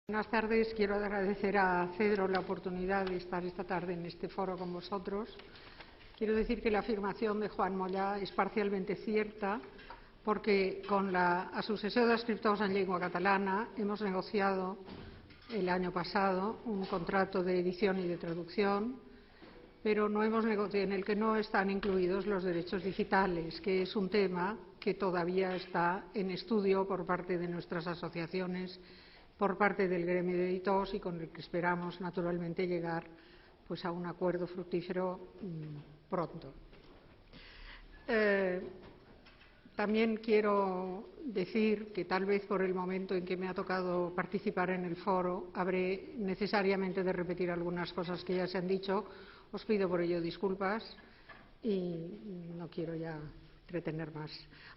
Buenas tardes. Quiero agradecer a Cedro la oportunidad de estar esta tarde en este foro con vosotros. Quiero decir que la afirmación de Joan Mollà es parcialmente cierta, porque con la Associació d'Escriptors en Llengua Catalana hemos negociado el año pasado un contrato de edición y de traducción, pero no hemos negociado, en el que no están incluidos los derechos digitales, que es un tema que todavía está en estudio por parte de nuestras asociaciones, por parte del gremio de editores, y con el que esperamos naturalmente llegar a un acuerdo fructífero pronto. También quiero decir que tal vez por el momento en que me ha tocado participar en el foro habré necesariamente de repetir algunas cosas que ya se han dicho. Os pido por ello disculpas y no quiero ya entretener más.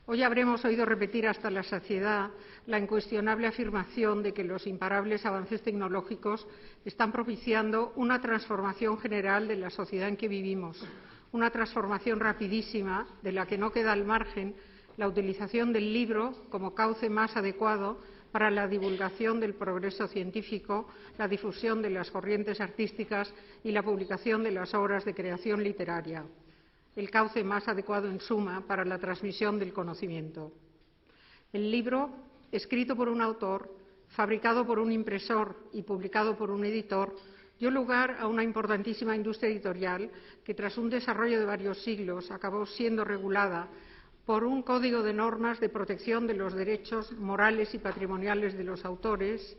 Hoy habremos oído repetir hasta la saciedad la incuestionable afirmación de que los imparables avances tecnológicos están propiciando una transformación general de la sociedad en que vivimos, una transformación rapidísima de la que no queda al margen la utilización del libro como cauce más adecuado para la divulgación del progreso científico, la difusión de las corrientes artísticas y la publicación de las obras de creación literaria. El cauce más adecuado, en suma, para la transmisión del conocimiento. El libro, escrito por un autor, fabricado por un impresor y publicado por un editor, dio lugar a una importantísima industria editorial que, tras un desarrollo de varios siglos, acabó siendo regulada por un código de normas de protección de los derechos morales y patrimoniales de los autores,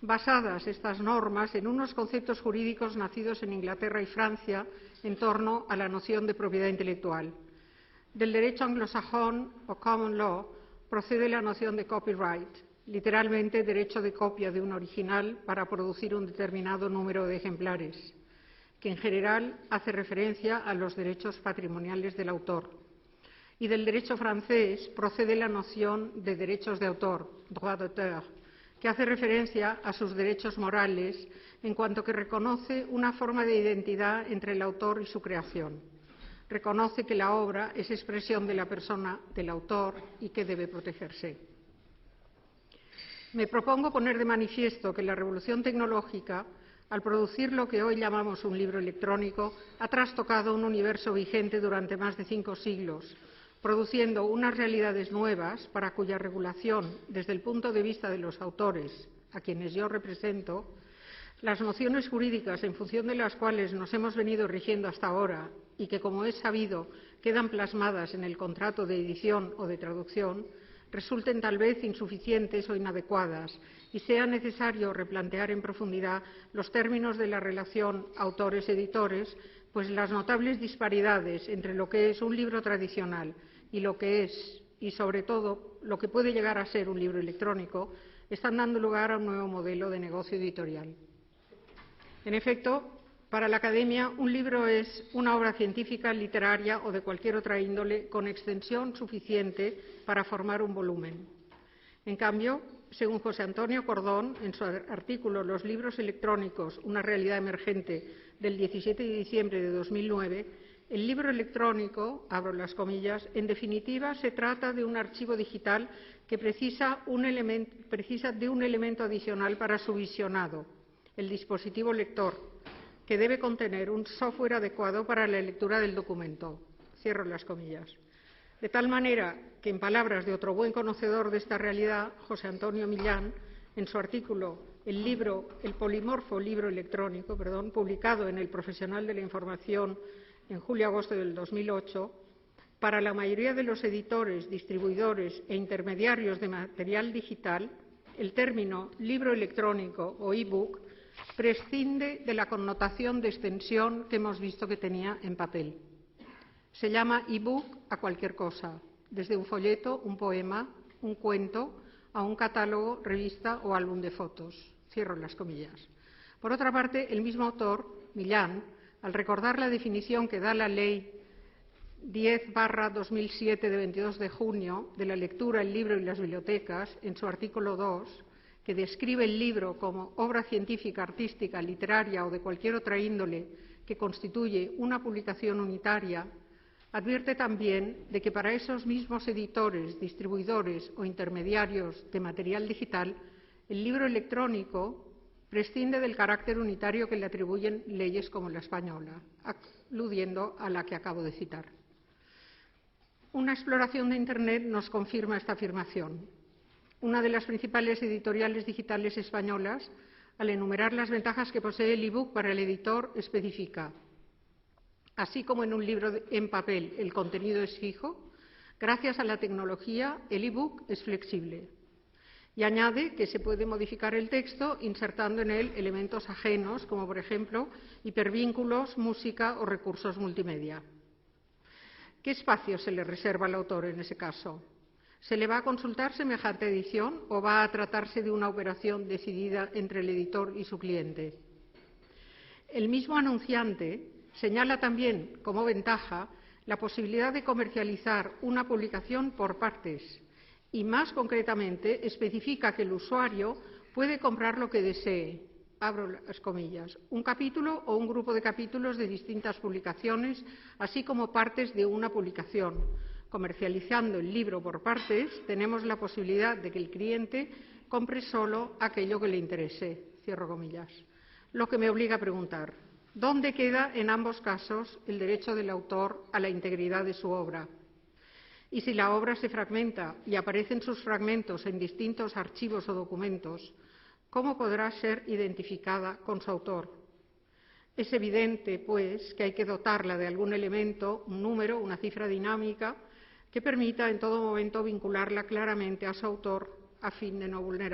basadas estas normas en unos conceptos jurídicos nacidos en Inglaterra y Francia en torno a la noción de propiedad intelectual. Del derecho anglosajón o common law procede la noción de copyright, literalmente derecho de copia de un original para producir un determinado número de ejemplares, que en general hace referencia a los derechos patrimoniales del autor. Y del derecho francés procede la noción de derechos de autor, droit d'auteur, que hace referencia a sus derechos morales en cuanto que reconoce una forma de identidad entre el autor y su creación. Reconoce que la obra es expresión de la persona del autor y que debe protegerse. Me propongo poner de manifiesto que la revolución tecnológica, al producir lo que hoy llamamos un libro electrónico, ha trastocado un universo vigente durante más de 5 siglos, produciendo unas realidades nuevas para cuya regulación, desde el punto de vista de los autores, a quienes yo represento, las nociones jurídicas en función de las cuales nos hemos venido rigiendo hasta ahora y que, como es sabido, quedan plasmadas en el contrato de edición o de traducción, resulten tal vez insuficientes o inadecuadas y sea necesario replantear en profundidad los términos de la relación autores-editores, pues las notables disparidades entre lo que es un libro tradicional y lo que es, y sobre todo, lo que puede llegar a ser un libro electrónico, están dando lugar a un nuevo modelo de negocio editorial. En efecto, para la academia, un libro es una obra científica, literaria o de cualquier otra índole con extensión suficiente para formar un volumen. En cambio, según José Antonio Cordón, en su artículo Los libros electrónicos, una realidad emergente, del 17 de diciembre de 2009, el libro electrónico, abro las comillas, en definitiva se trata de un archivo digital que precisa de un elemento adicional para su visionado, el dispositivo lector, que debe contener un software adecuado para la lectura del documento. Cierro las comillas. De tal manera que, en palabras de otro buen conocedor de esta realidad, José Antonio Millán, en su artículo El polimorfo libro electrónico, publicado en El Profesional de la Información en julio-agosto del 2008, para la mayoría de los editores, distribuidores e intermediarios de material digital, el término libro electrónico o e-book prescinde de la connotación de extensión que hemos visto que tenía en papel. Se llama e-book a cualquier cosa, desde un folleto, un poema, un cuento, a un catálogo, revista o álbum de fotos. Cierro las comillas. Por otra parte, el mismo autor, Millán, al recordar la definición que da la Ley 10/2007 de 22 de junio de la lectura, el libro y las bibliotecas, en su artículo 2, que describe el libro como obra científica, artística, literaria o de cualquier otra índole que constituye una publicación unitaria, advierte también de que para esos mismos editores, distribuidores o intermediarios de material digital, El libro electrónico prescinde del carácter unitario que le atribuyen leyes como la española, aludiendo a la que acabo de citar. Una exploración de Internet nos confirma esta afirmación. Una de las principales editoriales digitales españolas, al enumerar las ventajas que posee el e-book para el editor, especifica: así como en un libro en papel el contenido es fijo, gracias a la tecnología el e-book es flexible. Y añade que se puede modificar el texto insertando en él elementos ajenos, como por ejemplo hipervínculos, música o recursos multimedia. ¿Qué espacio se le reserva al autor en ese caso? ¿Se le va a consultar semejante edición o va a tratarse de una operación decidida entre el editor y su cliente? El mismo anunciante señala también como ventaja la posibilidad de comercializar una publicación por partes y, más concretamente, especifica que el usuario puede comprar lo que desee, abro las comillas, un capítulo o un grupo de capítulos de distintas publicaciones, así como partes de una publicación. Comercializando el libro por partes, tenemos la posibilidad de que el cliente compre solo aquello que le interese, cierro comillas. Lo que me obliga a preguntar: ¿dónde queda en ambos casos el derecho del autor a la integridad de su obra? Y si la obra se fragmenta y aparecen sus fragmentos en distintos archivos o documentos, ¿cómo podrá ser identificada con su autor? Es evidente, pues, que hay que dotarla de algún elemento, un número, una cifra dinámica, que permita en todo momento vincularla claramente a su autor a fin de no vulnerar